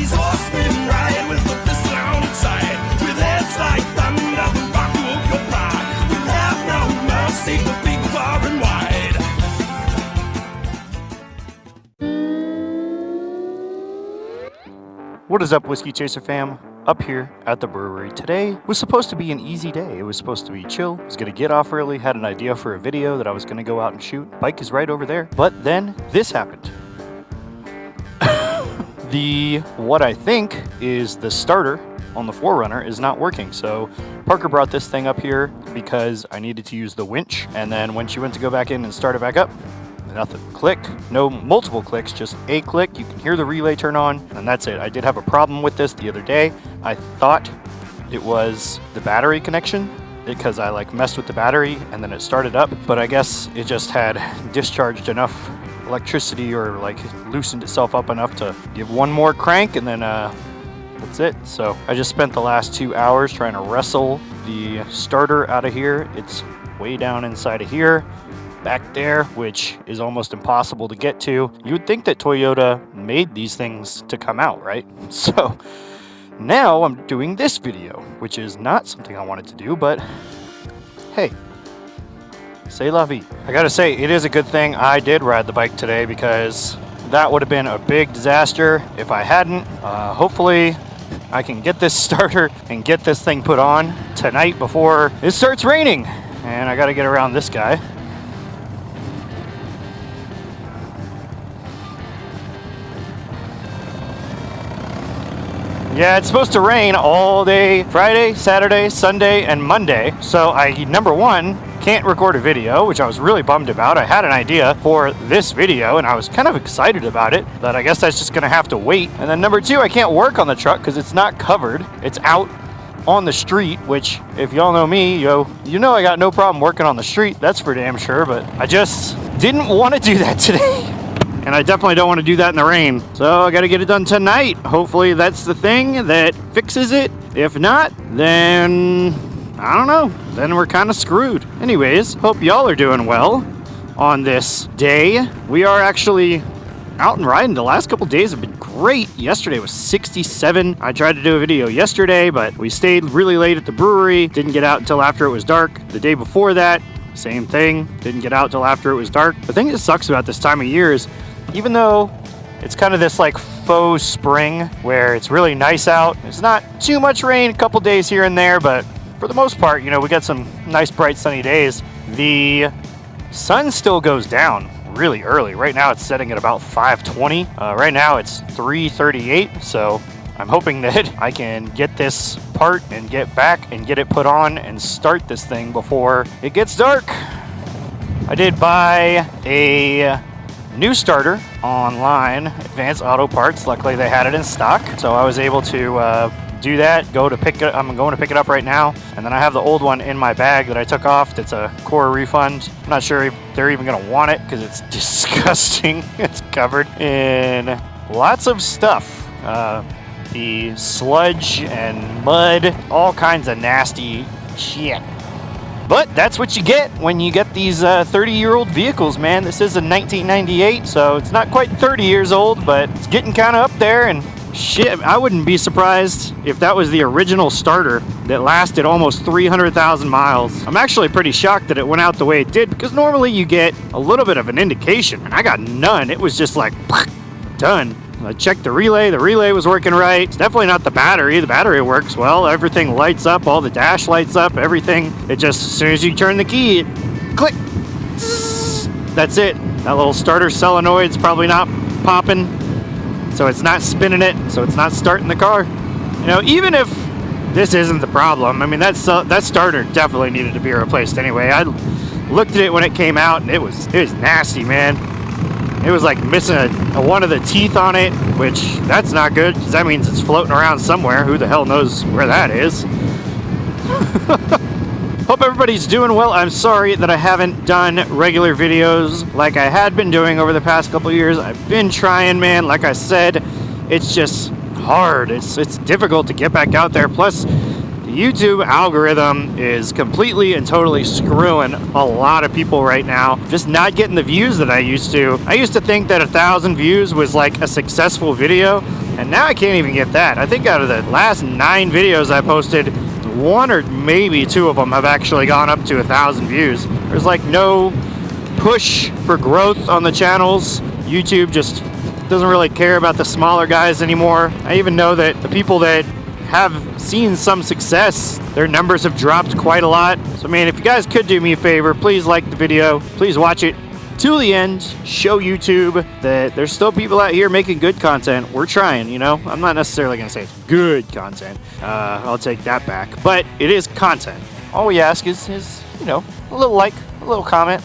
These horsemen ride with the fist down inside, with heads like thunder, the rock of your pride. We'll have no mercy for big, far and wide. What is up, Whiskey Chaser fam? Up here at the brewery. Today was supposed to be an easy day. It was supposed to be chill. I was gonna get off early, had an idea for a video that I was gonna go out and shoot. Bike is right over there. But then this happened. What I think is the starter on the 4RUNNER is not working. So Parker brought this thing up here because I needed to use the winch. And then when she went to go back in and start it back up, nothing. Click. No multiple clicks, just a click. You can hear the relay turn on, and that's it. I did have a problem with this the other day. I thought it was the battery connection because I messed with the battery and then it started up, but I guess it just had discharged enough electricity or loosened itself up enough to give one more crank, and then that's it. So I just spent the last 2 hours trying to wrestle the starter out of here. It's way down inside of here, back there, which is almost impossible to get to. You would think that Toyota made these things to come out, right? So now I'm doing this video, which is not something I wanted to do, but hey, c'est la vie. I gotta say, it is a good thing I did ride the bike today, because that would have been a big disaster if I hadn't. Hopefully I can get this starter and get this thing put on tonight before it starts raining. And I gotta get around this guy. Yeah, it's supposed to rain all day Friday, Saturday, Sunday, and Monday. So I, number one, can't record a video, which I was really bummed about. I had an idea for this video and I was kind of excited about it, but I guess that's just gonna have to wait. And then number two, I can't work on the truck because it's not covered. It's out on the street, which if y'all know me, you know I got no problem working on the street, that's for damn sure, but I just didn't want to do that today. And I definitely don't want to do that in the rain. So I got to get it done tonight. Hopefully that's the thing that fixes it. If not, then I don't know. Then we're kind of screwed. Anyways, hope y'all are doing well on this day. We are actually out and riding. The last couple days have been great. Yesterday was 67. I tried to do a video yesterday, but we stayed really late at the brewery. Didn't get out until after it was dark. The day before that, same thing. Didn't get out till after it was dark. The thing that sucks about this time of year is, even though it's kind of this faux spring where it's really nice out, there's not too much rain, a couple days here and there, but for the most part, we got some nice bright sunny days. The sun still goes down really early. Right now it's setting at about 5:20. Right now it's 3:38, so I'm hoping that I can get this part and get back and get it put on and start this thing before it gets dark. I did buy a new starter online, Advanced Auto Parts. Luckily they had it in stock, so I was able to do that. I'm going to pick it up right now, and then I have the old one in my bag that I took off. That's a core refund. I'm not sure if they're even going to want it because it's disgusting. It's covered in lots of stuff. The sludge and mud, all kinds of nasty shit. But that's what you get when you get these 30-year-old vehicles, man. This is a 1998, so it's not quite 30 years old, but it's getting kind of up there, and shit, I wouldn't be surprised if that was the original starter that lasted almost 300,000 miles. I'm actually pretty shocked that it went out the way it did, because normally you get a little bit of an indication, and I got none. It was just done. I checked the relay was working right. It's definitely not the battery works well, everything lights up, all the dash lights up, everything. It just, as soon as you turn the key, it click, that's it. That little starter solenoid's probably not popping, so it's not spinning it, so it's not starting the car. Even if this isn't the problem, I mean, that starter definitely needed to be replaced anyway. I looked at it when it came out, and it was nasty, man. It was missing one of the teeth on it, which that's not good, because that means it's floating around somewhere. Who the hell knows where that is? Hope everybody's doing well. I'm sorry that I haven't done regular videos like I had been doing over the past couple years. I've been trying, man. Like I said, it's just hard. It's difficult to get back out there. Plus, the YouTube algorithm is completely and totally screwing a lot of people right now. Just not getting the views that I used to. I used to think that 1,000 views was a successful video. And now I can't even get that. I think out of the last 9 videos I posted, 1 or maybe 2 of them have actually gone up to 1,000 views. There's like no push for growth on the channels. YouTube just doesn't really care about the smaller guys anymore. I even know that the people that have seen some success, their numbers have dropped quite a lot. So, man, if you guys could do me a favor, please like the video. Please watch it till the end. Show YouTube that there's still people out here making good content. We're trying, you know. I'm not necessarily going to say it's good content. I'll take that back. But it is content. All we ask is you know, a little like, a little comment,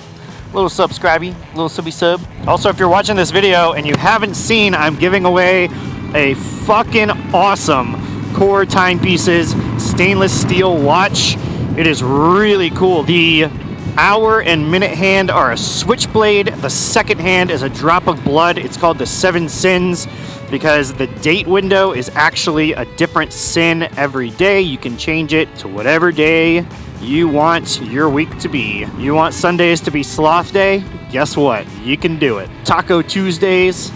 a little subscribey, a little subby sub. Also, if you're watching this video and you haven't seen, I'm giving away a fucking awesome Core Timepieces stainless steel watch. It is really cool. The hour and minute hand are a switchblade. The second hand is a drop of blood. It's called the 7 Sins because the date window is actually a different sin every day. You can change it to whatever day you want your week to be. You want Sundays to be sloth day? Guess what? You can do it. Taco Tuesdays,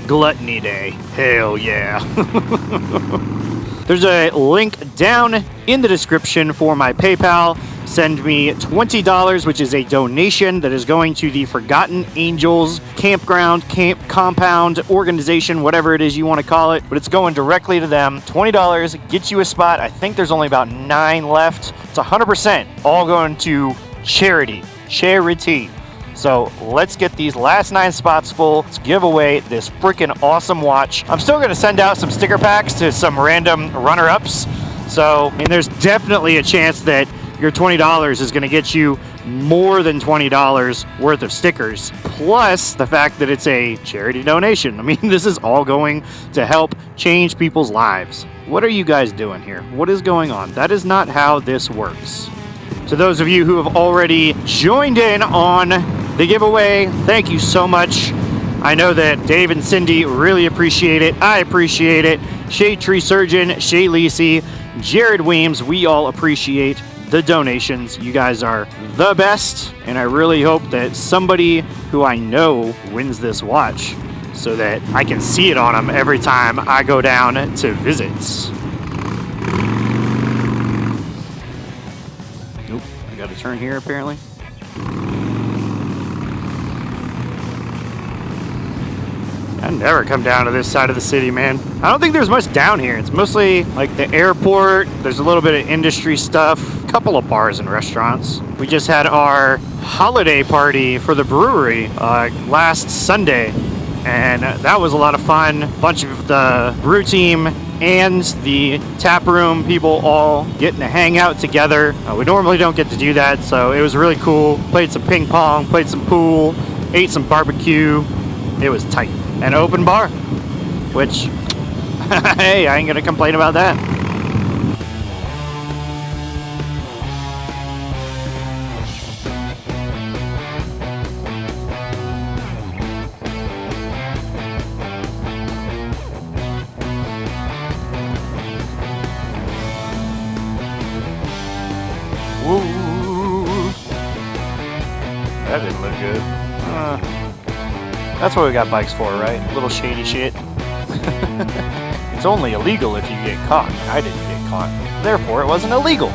gluttony day. Hell yeah. There's a link down in the description for my PayPal. Send me $20, which is a donation that is going to the Forgotten Angels campground, camp compound, organization, whatever it is you want to call it. But it's going directly to them. $20 gets you a spot. I think there's only about 9 left. It's 100% all going to charity. Charity. So let's get these last 9 spots full. Let's give away this freaking awesome watch. I'm still going to send out some sticker packs to some random runner-ups. So, I mean, there's definitely a chance that your $20 is going to get you more than $20 worth of stickers. Plus the fact that it's a charity donation. I mean, this is all going to help change people's lives. What are you guys doing here? What is going on? That is not how this works. To those of you who have already joined in on the giveaway, thank you so much. I know that Dave and Cindy really appreciate it. I appreciate it. Shade Tree Surgeon, Shay Lacey, Jared Weems, we all appreciate the donations. You guys are the best, and I really hope that somebody who I know wins this watch so that I can see it on them every time I go down to visit. Nope, I got to turn here apparently. I never come down to this side of the city, man. I don't think there's much down here. It's mostly like the airport. There's a little bit of industry stuff, a couple of bars and restaurants. We just had our holiday party for the brewery last Sunday, and that was a lot of fun. A bunch of the brew team and the tap room people all getting to hang out together. We normally don't get to do that, so it was really cool. Played some ping pong, played some pool, ate some barbecue. It was tight. An open bar, which, hey, I ain't gonna complain about that. Woo! That didn't look good. That's what we got bikes for, right? Little shady shit. It's only illegal if you get caught. I didn't get caught. Therefore, it wasn't illegal.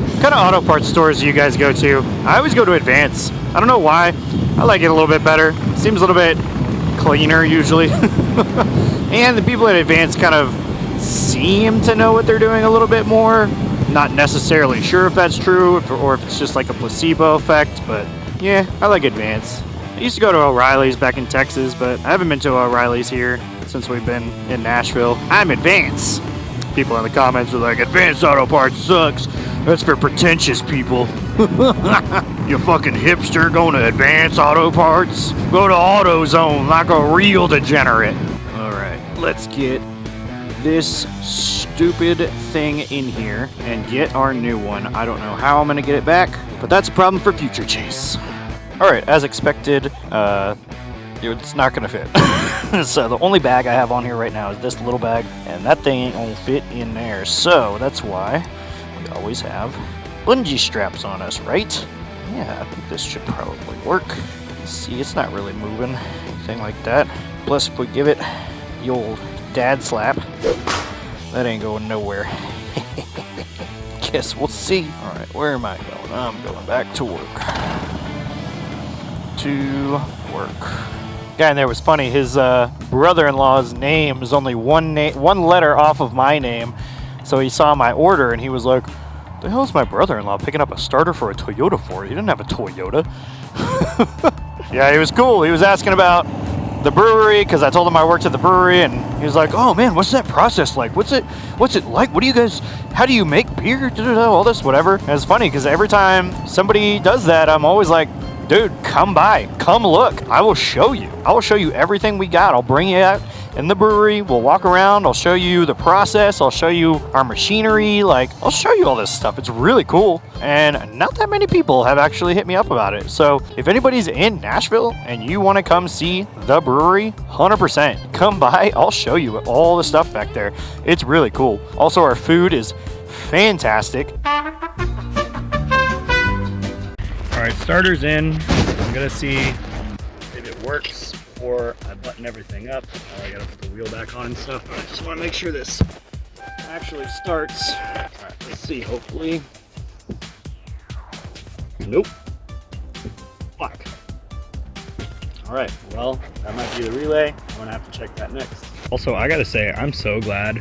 What kind of auto parts stores do you guys go to? I always go to Advance. I don't know why. I like it a little bit better. Seems a little bit cleaner usually. And the people at Advance kind of seem to know what they're doing a little bit more. Not necessarily sure if that's true or if it's just like a placebo effect, but yeah, I like Advance. I used to go to O'Reilly's back in Texas, but I haven't been to O'Reilly's here since we've been in Nashville. I'm Advance. People in the comments are like, Advance Auto Parts sucks. That's for pretentious people. You fucking hipster going to Advance Auto Parts? Go to AutoZone like a real degenerate. Alright, let's get this stupid thing in here and get our new one. I don't know how I'm gonna get it back, but that's a problem for future Chase. Alright, as expected, it's not gonna fit. So the only bag I have on here right now is this little bag, and that thing ain't gonna fit in there. So that's why we always have bungee straps on us, right? Yeah, I think this should probably work. See, it's not really moving, anything like that. Plus, if we give it the old dad slap, that ain't going nowhere. Guess we'll see. All right, where am I going? I'm going back to work. Guy in there was funny. His brother-in-law's name is only one letter off of my name. So he saw my order and he was like, the hell is my brother-in-law picking up a starter for a Toyota for? He didn't have a Toyota. Yeah, he was cool. He was asking about the brewery because I told him I worked at the brewery, and he was like, oh man, what's that process like? What's it like? What do you guys, how do you make beer? All this, whatever. And it's funny because every time somebody does that, I'm always like, dude, come by, come look. I will show you. I will show you everything we got. I'll bring you out in the brewery. We'll walk around. I'll show you the process. I'll show you our machinery. Like, I'll show you all this stuff. It's really cool. And not that many people have actually hit me up about it. So if anybody's in Nashville and you want to come see the brewery, 100% come by. I'll show you all the stuff back there. It's really cool. Also, our food is fantastic. All right, starter's in. I'm gonna see if it works before I button everything up. I gotta put the wheel back on and stuff, but I just wanna make sure this actually starts. All right, let's see, hopefully. Nope. Black. All right, well, that might be the relay. I'm gonna have to check that next. Also, I gotta say, I'm so glad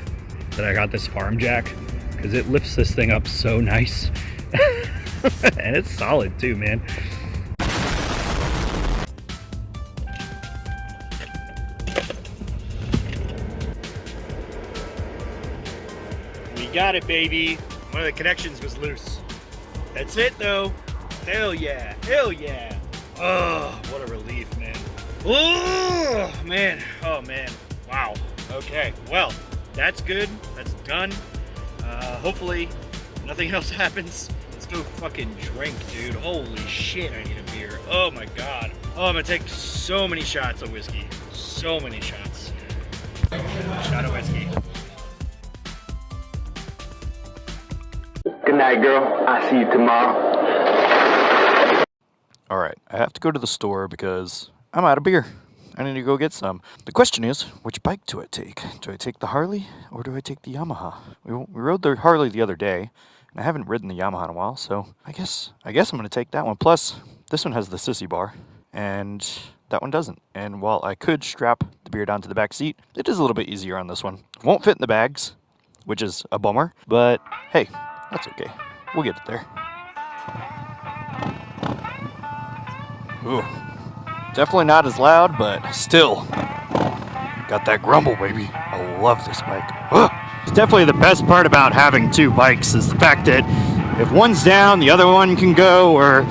that I got this farm jack because it lifts this thing up so nice. And it's solid too, man. We got it, baby. One of the connections was loose. That's it though. Hell yeah, hell yeah. Oh, what a relief, man. Oh man, oh man. Wow. Okay, well, that's good. That's done. Hopefully nothing else happens. Let's go fucking drink, dude. Holy shit, I need a beer. Oh my god. Oh, I'm gonna take so many shots of whiskey. So many shots. Shot of whiskey. Good night, girl. I'll see you tomorrow. Alright, I have to go to the store because I'm out of beer. I need to go get some. The question is, which bike do I take? Do I take the Harley or do I take the Yamaha? We rode the Harley the other day. I haven't ridden the Yamaha in a while, so I guess I'm going to take that one. Plus, this one has the sissy bar, and that one doesn't. And while I could strap the beer down to the back seat, it is a little bit easier on this one. Won't fit in the bags, which is a bummer, but hey, that's okay. We'll get it there. Ooh, definitely not as loud, but still got that grumble, baby. I love this bike. Ugh. It's definitely the best part about having two bikes is the fact that if one's down, the other one can go, or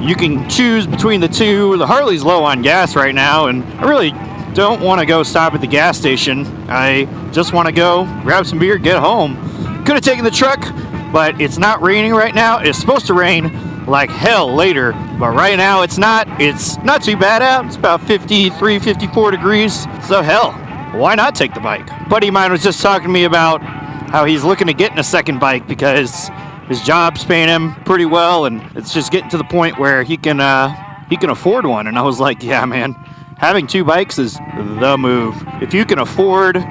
you can choose between the two. The Harley's low on gas right now, and I really don't want to go stop at the gas station. I just want to go grab some beer, get home. Could have taken the truck, but it's not raining right now. It's supposed to rain like hell later, but right now it's not. It's not too bad out. It's about 53, 54 degrees, so hell, why not take the bike? A buddy of mine was just talking to me about how he's looking to get in a second bike because his job's paying him pretty well, and it's just getting to the point where he can afford one. And I was like, yeah, man, having two bikes is the move. If you can afford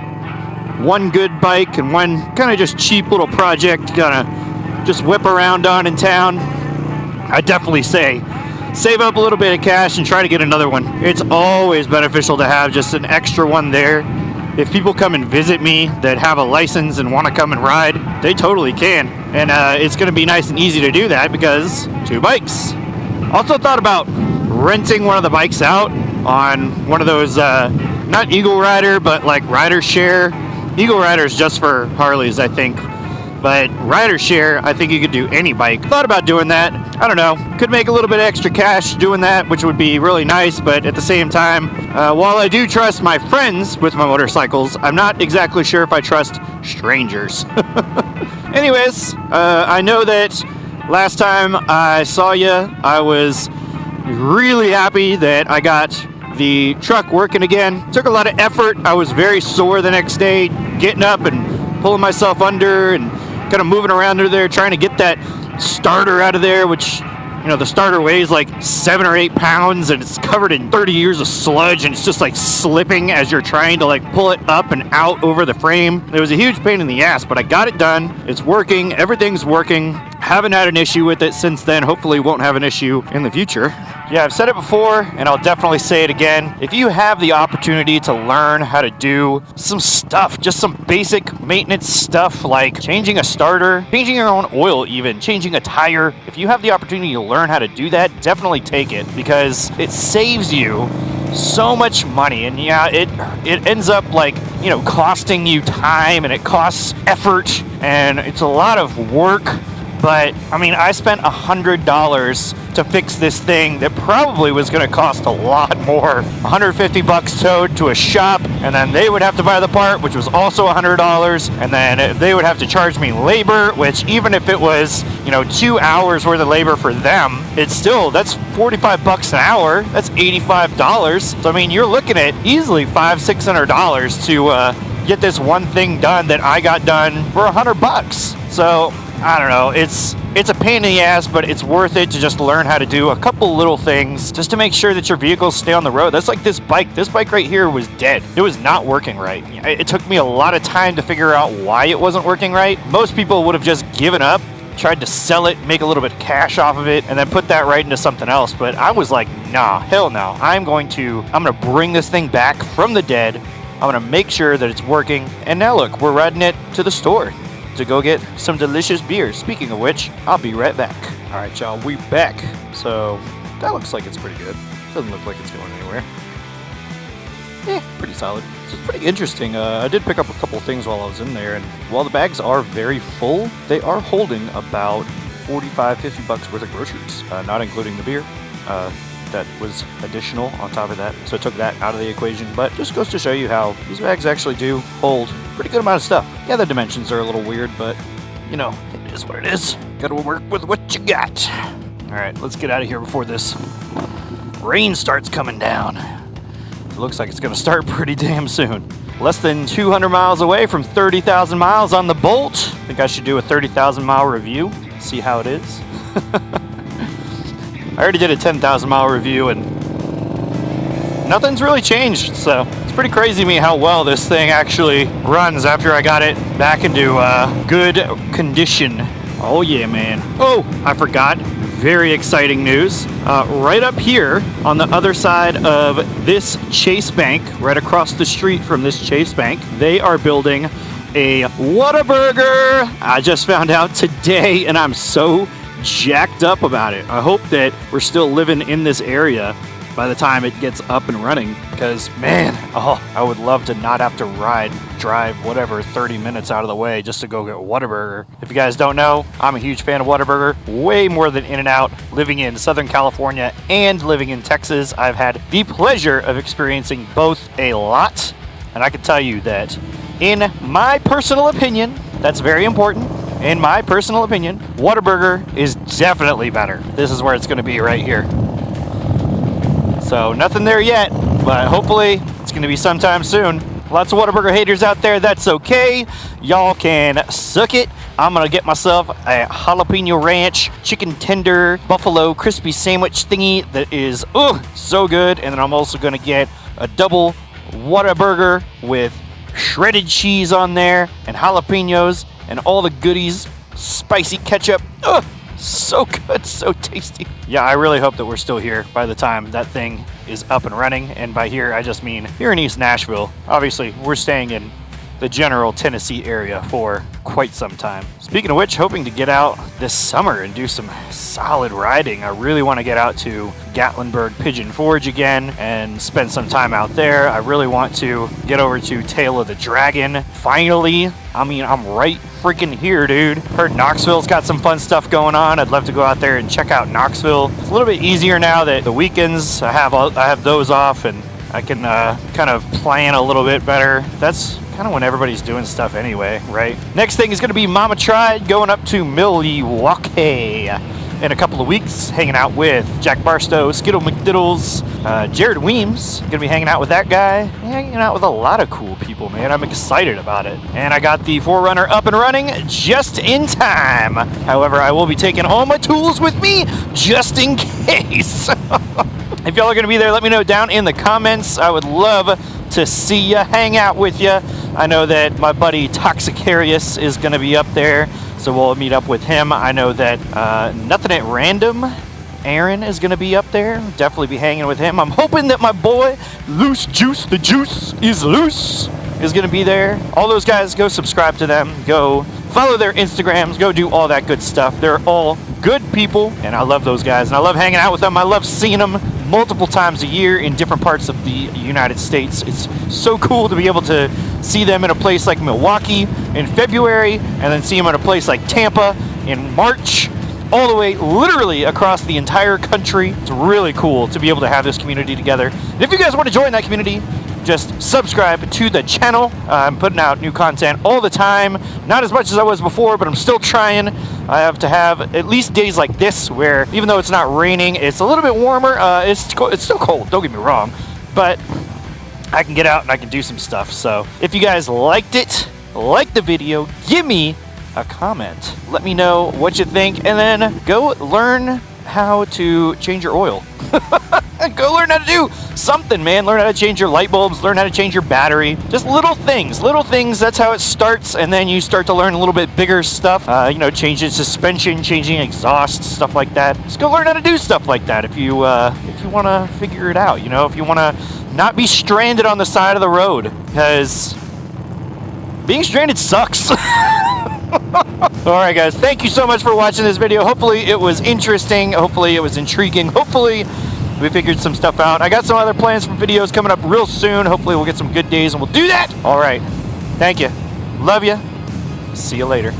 one good bike and one kind of just cheap little project to kind of just whip around on in town, I definitely say save up a little bit of cash and try to get another one. It's always beneficial to have just an extra one there. If people come and visit me that have a license and want to come and ride, they totally can. And it's going to be nice and easy to do that because two bikes. Also thought about renting one of the bikes out on one of those, not Eagle Rider, but like Rider Share. Eagle Rider is just for Harleys, I think. But Rider Share, I think you could do any bike. Thought about doing that. I don't know. Could make a little bit of extra cash doing that, which would be really nice. But at the same time, while I do trust my friends with my motorcycles, I'm not exactly sure if I trust strangers. Anyways, I know that last time I saw you, I was really happy that I got the truck working again. Took a lot of effort. I was very sore the next day, getting up and pulling myself under and kind of moving around under there, trying to get that starter out of there, which You know, the starter weighs like 7 or 8 pounds and it's covered in 30 years of sludge and it's just like slipping as you're trying to like pull it up and out over the frame. It was a huge pain in the ass, but I got it done. It's working. Everything's working. Haven't had an issue with it since then. Hopefully won't have an issue in the future. Yeah, I've said it before and I'll definitely say it again. If you have the opportunity to learn how to do some stuff, just some basic maintenance stuff like changing a starter, changing your own oil even, changing a tire, if you have the opportunity to learn how to do that, definitely take it because it saves you so much money. And yeah, it ends up like, you know, costing you time and it costs effort and it's a lot of work. But I mean, I spent $100 to fix this thing that probably was going to cost a lot more. $150 towed to a shop, and then they would have to buy the part, which was also $100, and then they would have to charge me labor, which even if it was, you know, 2 hours worth of labor for them, it's still, that's $45 an hour. That's $85. So I mean, you're looking at easily $500-$600 to get this one thing done that I got done for $100. So I don't know, it's a pain in the ass, but it's worth it to just learn how to do a couple little things just to make sure that your vehicles stay on the road. That's like this bike. This bike right here was dead. It was not working right. It took me a lot of time to figure out why it wasn't working right. Most people would have just given up, tried to sell it, make a little bit of cash off of it, and then put that right into something else. But I was like, nah, hell no. I'm gonna bring this thing back from the dead. I'm gonna make sure that it's working. And now look, we're riding it to the store to go get some delicious beer. Speaking of which, I'll be right back. All right, y'all, we back. So that looks like it's pretty good. Doesn't look like it's going anywhere. Pretty solid. So it's pretty interesting. I did pick up a couple things while I was in there, and while the bags are very full, they are holding about $45-$50 worth of groceries, not including the beer. That was additional on top of that, so I took that out of the equation, but just goes to show you how these bags actually do hold a pretty good amount of stuff. Yeah, the dimensions are a little weird, but you know, it is what it is. Gotta work with what you got. All right, let's get out of here before this rain starts coming down. It looks like it's gonna start pretty damn soon. Less than 200 miles away from 30,000 miles on the Bolt. I think I should do a 30,000 mile review, see how it is. I already did a 10,000 mile review and nothing's really changed, so it's pretty crazy to me how well this thing actually runs after I got it back into good condition. Oh yeah, man. Oh, I forgot. Very exciting news. Right up here on the other side of this Chase Bank, right across the street from this Chase Bank, they are building a Whataburger. I just found out today and I'm so jacked up about it. I hope that we're still living in this area by the time it gets up and running, because man, I would love to not have to drive whatever 30 minutes out of the way just to go get Whataburger. If you guys don't know, I'm a huge fan of Whataburger, way more than In-N-Out. Living in Southern California and living in Texas, I've had the pleasure of experiencing both a lot, and I can tell you that in my personal opinion, that's very important. In my personal opinion, Whataburger is definitely better. This is where it's going to be right here. So nothing there yet, but hopefully it's going to be sometime soon. Lots of Whataburger haters out there. That's okay. Y'all can suck it. I'm going to get myself a jalapeno ranch chicken tender buffalo crispy sandwich thingy that is so good. And then I'm also going to get a double Whataburger with shredded cheese on there and jalapenos and all the goodies, spicy ketchup. So good, so tasty. Yeah, I really hope that we're still here by the time that thing is up and running. And by here, I just mean here in East Nashville. Obviously, we're staying in the general Tennessee area for quite some time. Speaking of which, hoping to get out this summer and do some solid riding. I really want to get out to Gatlinburg Pigeon Forge again and spend some time out there. I really want to get over to Tail of the Dragon. Finally, I mean, I'm right freaking here, dude. Heard Knoxville's got some fun stuff going on. I'd love to go out there and check out Knoxville. It's a little bit easier now that the weekends I have those off and I can kind of plan a little bit better. That's kind of when everybody's doing stuff anyway, right? Next thing is going to be Mama Tried going up to Milwaukee. in a couple of weeks, hanging out with Jack Barstow, Skittle McDiddles, Jared Weems. Gonna be hanging out with that guy. Hanging out with a lot of cool people, man. I'm excited about it. And I got the 4Runner up and running just in time. However, I will be taking all my tools with me just in case. If y'all are gonna be there, let me know down in the comments. I would love to see ya, hang out with ya. I know that my buddy Toxicarius is gonna be up there, so we'll meet up with him. I know that Nothing at Random, Aaron is gonna be up there. Definitely be hanging with him. I'm hoping that my boy Loose Juice, the Juice is Loose, is gonna be there. All those guys, go subscribe to them, go follow their Instagrams, go do all that good stuff. They're all good people, and I love those guys, and I love hanging out with them. I love seeing them multiple times a year in different parts of the United States. It's so cool to be able to see them in a place like Milwaukee in February, and then see them in a place like Tampa in March, all the way literally across the entire country. It's really cool to be able to have this community together. And if you guys want to join that community, just subscribe to the channel. I'm putting out new content all the time. Not as much as I was before, but I'm still trying. I have to have at least days like this where, even though it's not raining, it's a little bit warmer. It's still cold, don't get me wrong, but I can get out and I can do some stuff. So if you guys liked it, like the video, give me a comment. Let me know what you think, and then go learn how to change your oil. Go learn how to do something, man. Learn how to change your light bulbs, learn how to change your battery. Just little things, that's how it starts, and then you start to learn a little bit bigger stuff. Changing suspension, changing exhaust, stuff like that. Just go learn how to do stuff like that if you want to figure it out. If you want to not be stranded on the side of the road, because being stranded sucks. Alright guys, thank you so much for watching this video. Hopefully it was interesting, hopefully it was intriguing, hopefully we figured some stuff out. I got some other plans for videos coming up real soon. Hopefully we'll get some good days and we'll do that. Alright, thank you, love you, see you later.